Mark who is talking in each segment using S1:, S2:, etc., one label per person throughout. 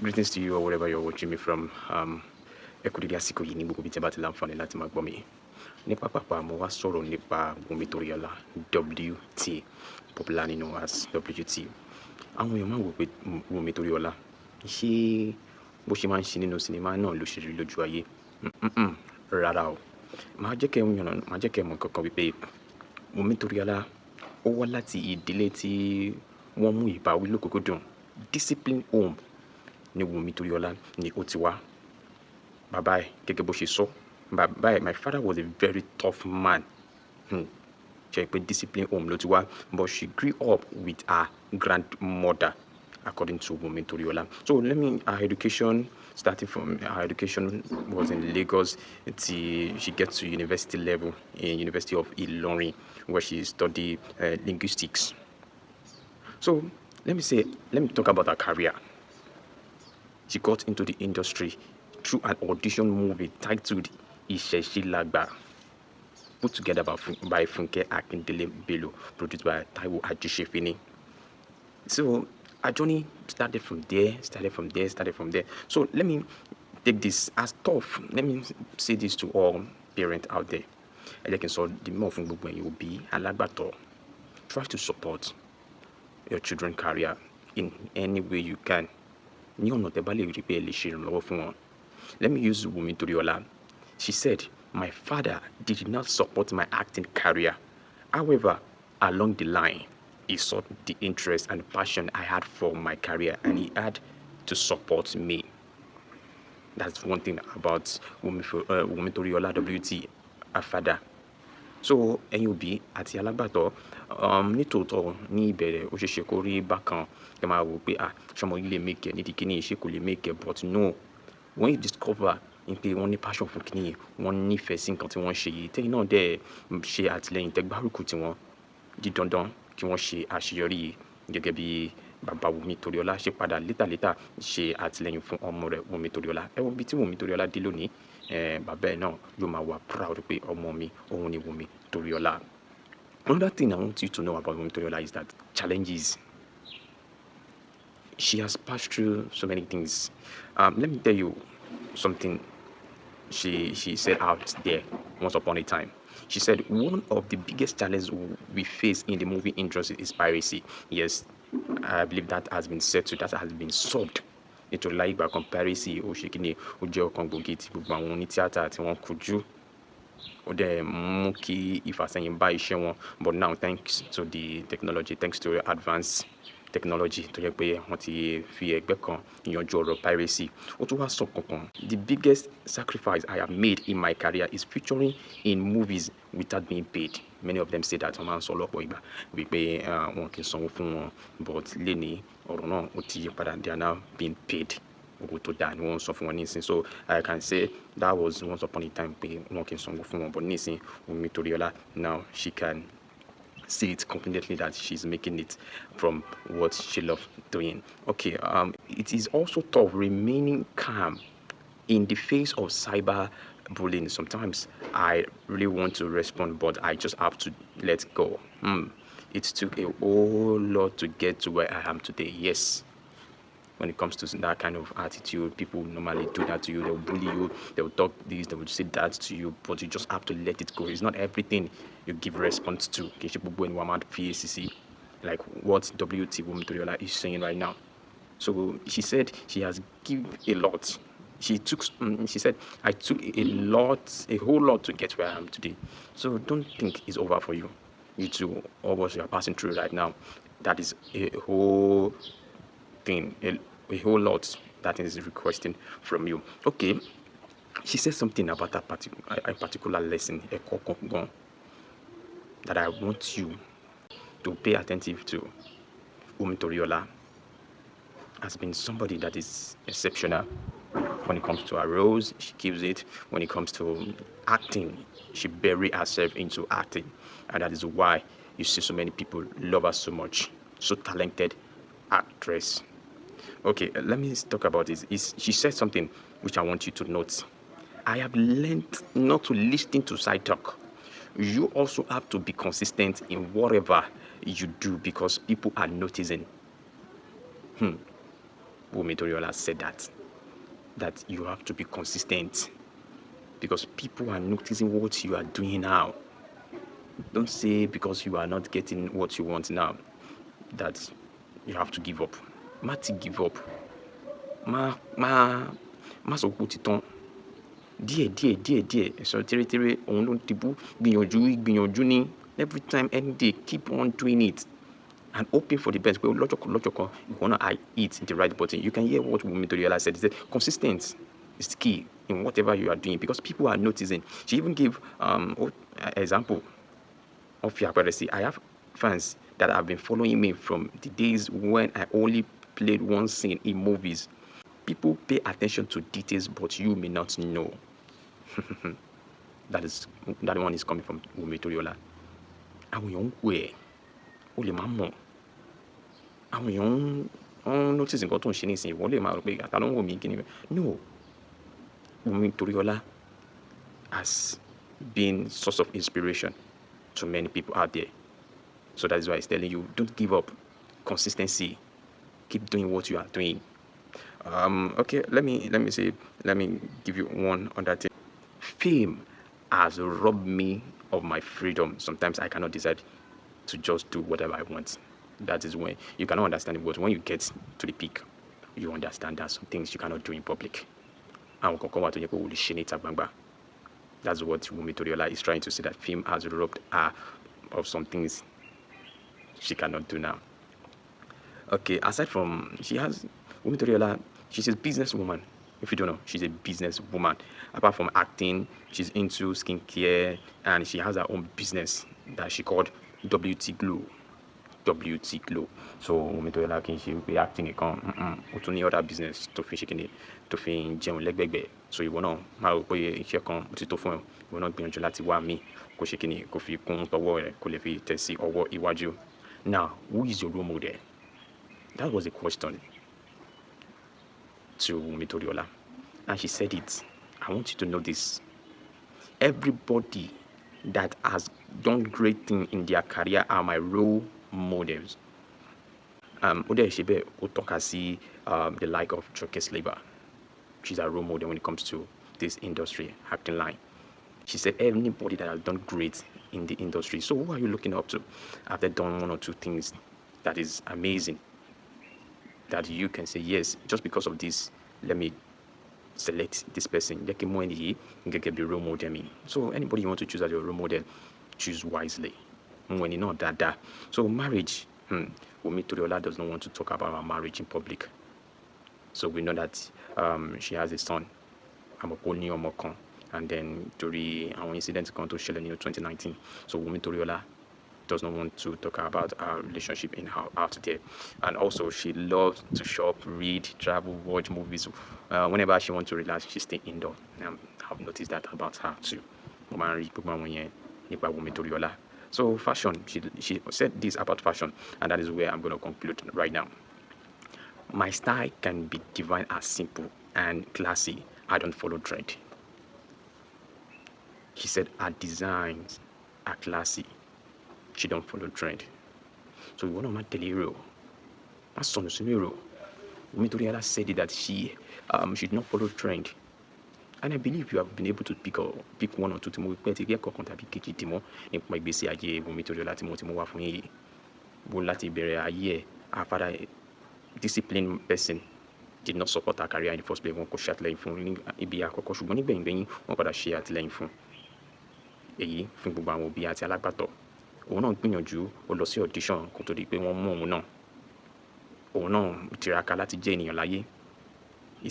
S1: Greetings to you or wherever you're watching me from. Ekudidi àsìkò yìí ní gbogbo ibi tí ẹ bá ti láǹfààní láti máa gbọ́ mi. Ní pápápá mo wá sọ̀rọ̀ nípa Wunmi Toriola, WT, popularly known as WT. Àwọn èèyàn máa ń wò pé Wunmi Toriola ṣé bó ṣe máa ń ṣe nínú sinimá náà ló ṣe rí lójú ayé. Rárá o. Màá jẹ́ kẹ́ ẹ mọ̀ kankan wípé Wunmi Toriola ó wá láti ìdílé tí wọ́n mú ìbáwí lókùnkúndùn. Discipline home ni Wunmi Toriola ni ó ti wá. Bàbá ẹ̀ gẹ́gẹ́ bó ṣe sọ. Bàbá ẹ̀, my father was a very tough man. Ṣe pé discipline home ló ti wá, but she grew up with her grandmother, according to Wunmi Toriola. So her education was in Lagos till she gets to university level in University of Ilorin, where she studied linguistics. So let me talk about her career. She got into the industry through an audition movie titled Isheshilagba, put together by Funke Akindele Bello, produced by Taiwo Ajishefini. So our journey started from there. So let me take this as tough. Let me say this to all parents out there. Try to support your children's career in any way you can. Let me use Wunmi Toriola. She said, my father did not support my acting career. However, along the line, he saw the interest and passion I had for my career, and he had to support me. That's one thing about Wunmi Toriola, WT, her father. So NUB àti alágbàtọ́ nítòótọ́ ní ìbẹ̀rẹ̀ ó ṣeéṣe kó rí bákan ẹ máa wò pé ṣọmọ yìí lè make ẹ nídìí kíní ṣé kò lè make ẹ, but no, when you discover pé wọ́n ní passion fún kíní wọ́n nífẹ̀ẹ́ sí nǹkan tí wọ́n ṣe yìí tẹ́yìn náà dẹ̀ ṣe àtìlẹ́yìn tẹ́gbárùkù tí wọ́n di dandan kí wọ́n ṣe àṣeyọrí yìí gẹ́gẹ́ bí bàbá Wunmi Toriola ṣe padà létà ṣe àtìlẹ́yìn fún ọmọ rẹ̀ Wunmi Toriola. Ẹ wo bí tí Wunmi Toriola dé lónìí, bàbá ẹ̀ náà yóò máa wà proud pé ọmọ mi òun ni Wunmi Toriola. Another thing I want you to know about Wunmi Toriola is that challenges. She has passed through so many things. Let me tell you something she said out there once upon a time. She said one of the biggest challenges we face in the movie industry is piracy. Yes, I believe that has been settled, that has been solved. Nítorí láyé ìgbà kan piracy ó ṣe kíni ó jẹ́ ọ̀kan gbòógì tí gbogbo àwọn onítíátà tí wọ́n kojú. Ó dẹ̀ mú kí ìfàsẹ́yìn bá iṣẹ́ wọn, but now thanks to the technology, thanks to advanced technology tó jẹ́ pé wọ́n ti fi ẹgbẹ́ kan yanjú ọ̀rọ̀ piracy. Ó tún wá sọ kankan. The biggest sacrifice I have made in my career is featuring in movies without being paid. Many of them say that wọ́n máa ń sọ lọ́pọ̀ ìgbà wípé wọn kì í sanwó fún wọn, but lénìí ọ̀rọ̀ náà ó ti yí padà, they are now being paid. Owó tó dáa ni wọ́n sọ fún wọn nísìn. So I can say that was once upon a time pé wọn kì í sanwó fún wọn, but nísìn Wunmi Toriola now she can see it confidently that she's making it from what she loves doing. Okay, it is also tough remaining calm in the face of cyber bullying. Sometimes I really want to respond, but I just have to let go. It took a whole lot to get to where I am today. Yes. When it comes to that kind of attitude, people normally do that to you. They'll bully you, they'll talk this, they will say that to you, but you just have to let it go. It's not everything you give response to. Like what WT Wunmi Toriola is saying right now. So she said she has given a lot. She said, I took a whole lot to get where I am today. So don't think it's over for you. You too, all what you are passing through right now, that is a whole thing, a whole lot that is requesting from you. Okay, she said something about a particular lesson, that I want you to pay attentive to. Wunmi Toriola has been somebody that is exceptional. When it comes to her roles, she gives it. When it comes to acting, she buries herself into acting, and that is why you see so many people love her so much. So talented actress. Okay, let me talk about this. She said something which I want you to note. I have learned not to listen to side talk. You also have to be consistent in whatever you do because people are noticing. Wumi Toriola said that you have to be consistent because people are noticing what you are doing now. Don't say because you are not getting what you want now that you have to give up. Má ti give up. Má sọ pé ó ti tán. Díẹ̀ ẹ̀sọ́ tẹ́rẹ́tẹ́rẹ́ òun ló ń tibú gbìyànjú ní every time any day keep on doing it and hoping for the best. Pé lọ́jọ́ kan you wanna hit the right button. You can hear what Wunmi Toriola said. He said consistent is key in whatever you are doing because people are noticing. She even gave example of Fiaparesi. I have fans that have been following me from the days when I only played one scene in movies. People pay attention to details, but you may not know. That one is coming from Wunmi Toriola. Àwọn èèyàn ń wò ẹ́, o lè má mọ̀. Àwọn èèyàn ń notice nǹkan tó ń ṣe nísìnyí, wọ́n lè máa rò pé ta ló ń wò mí kí ni. No, Wunmi Toriola has been source of inspiration to many people out there. So that is why he's telling you, don't give up. Consistency. Keep doing what you are doing. Okay, let me give you one other thing. Fame has robbed me of my freedom. Sometimes I cannot decide to just do whatever I want. That is when you cannot understand it, but when you get to the peak, you understand that some things you cannot do in public. That's what Wunmi Toriola is trying to say, that fame has robbed her of some things she cannot do now. Okay, aside from, Wunmi Toriola, she's a businesswoman. If you don't know, she's a businesswoman. Apart from acting, she's into skincare, and she has her own business that she called WT Glow. WT Glow. So Wunmi Toriola kì í ṣe pé acting nìkan, ó tún ní other business tó fi ṣe kíni, tó fi ń jẹun lẹ́gbẹ̀gbẹ̀. So ìwọ náà máa rò pé iṣẹ́ kan ó ti tó fún ẹ, ìwọ náà gbìyànjú láti wá míì kó ṣe kíni, kó fi kún tọwọ́ rẹ̀, kó lè fi tẹ̀ sí ọwọ́ iwájú. Now, who is your role model? That was the question to Wunmi Toriola, and she said it. I want you to know this. Everybody that has done great things in their career are my role models. Ode Shebe Otokasi, the like of Joke Slaver. She's a role model when it comes to this industry, acting line. She said anybody that has done great in the industry. So who are you looking up to? Have they done one or two things that is amazing, that you can say, yes, just because of this, let me select this person. Be role model. So anybody you want to choose as your role model, choose wisely. When you know that. So marriage, Wunmi Toriola does not want to talk about her marriage in public. So we know that she has a son, Amokoni Omokon, and then during our incident to 2019. So Wunmi Toriola does not want to talk about our relationship in her out there. And also, she loves to shop, read, travel, watch movies. Whenever she wants to relax, she stays indoor. I've noticed that about her too. So fashion, she said this about fashion, and that is where I'm going to conclude right now. My style can be defined as simple and classy. I don't follow trend. She said her designs are classy. She don't follow trend. So we want to tell you, that's son Wunmi Toriola said it, that she did not follow trend. And I believe you have been able to pick one or two things. Our father, disciplined person, did not support her career in the first place. One could shut line phone, Ibia Koko Shuboni Bang, one could share at line phone. Èyí fún gbogbo àwọn òbí àti alágbàtọ́. Òun náà gbìyànjú, ó lọ sí audition kó tó di pé wọ́n mú òun náà. Òun náà tiraka láti jẹ́ ènìyàn láyé. She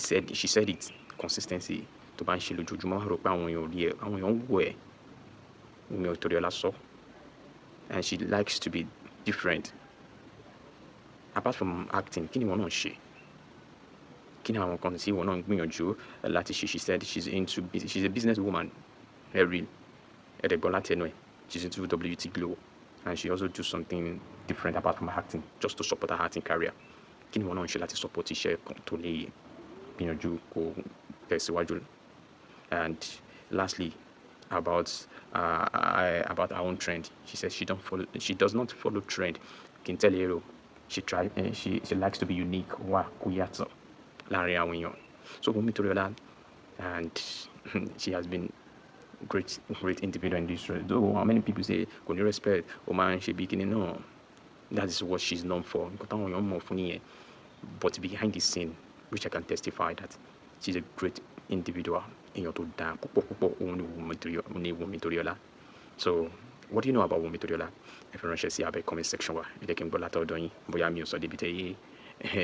S1: said it, consistency. Tó bá ń ṣe lójoojúmọ́, wá rò pé àwọn èèyàn ò rí ẹ, àwọn èèyàn ń wò ẹ́. Wunmi Toriola sọ. And she likes to be different. Apart from acting, kí ni wọ́n náà ṣe? Kí ni àwọn kan tí wọ́n náà gbìyànjú láti ṣe? She said she's a business woman. Very she's into WT Glow, and she also do something different apart from acting, just to support her acting career. Kí ni wọ́n náà ṣe láti support iṣẹ́ kan tó lè gbìyànjú kó tẹ̀síwájú? And lastly, about her own trend, she says she does not follow trend. She likes to be unique. Wa kuyato. láàrin àwọn èèyàn. So Wunmi Toriola, and she has been great individual in this role. Though how many people say kò ní respect, o máa ń ṣe bí kíni náà, that is what she's known for. Nǹkan táwọn èèyàn mọ̀ fún nìyẹn. But behind the scene, which I can testify that she's a great individual. Èèyàn tó dáa púpọ̀ òun ni Wunmi Toriola. So what do you know about Wunmi Toriola? Ẹ fi ránṣẹ́ sí abẹ́ comment section wa. Ẹ jẹ́ kí n gbọ́ látọ̀dọ̀ yín. Bóyá mi ò sọ débi tẹ́ yé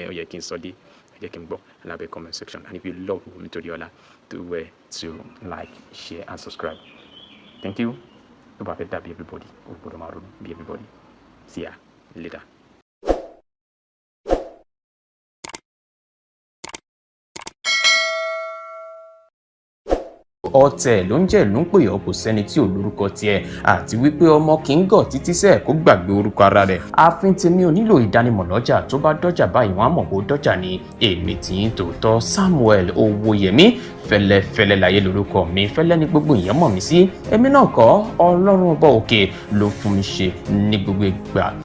S1: ó yẹ kí n sọ dé. Ẹ jẹ́ kí n gbọ́ lábẹ́ comment section. And if you love Wunmi Toriola, do well to like, share and subscribe. Thank you. Tó bá fẹ́ dàbí everybody, ó gbọ́dọ̀ máa ronú bí everybody. See ya later.
S2: Ọ̀tẹ̀ ló ń jẹ́ ló ń pè ọ́, kò sẹ́ni tí ò lórúkọ tiẹ̀, àti wípé ọmọ kì í gọ̀ títí sẹ́ẹ̀ kó gbàgbé orúkọ ara rẹ̀. Ààfin tèmi ò nílò ìdánimọ̀ lọ́jà, tó bá dọ́jà báyìí wọ́n á mọ̀ pé ó dọ́jà ni. Èmi tìyín tòótọ́ Samuel Owóyẹmí, fẹ́lẹ́fẹ́lẹ́ láyé lórúkọ mi, fẹ́lẹ́ ní gbogbo èèyàn mọ̀ mí sí. Èmi náà kọ́, Ọlọ́run ọba òkè ló fún mi ṣe ní gbogbo ìgbà.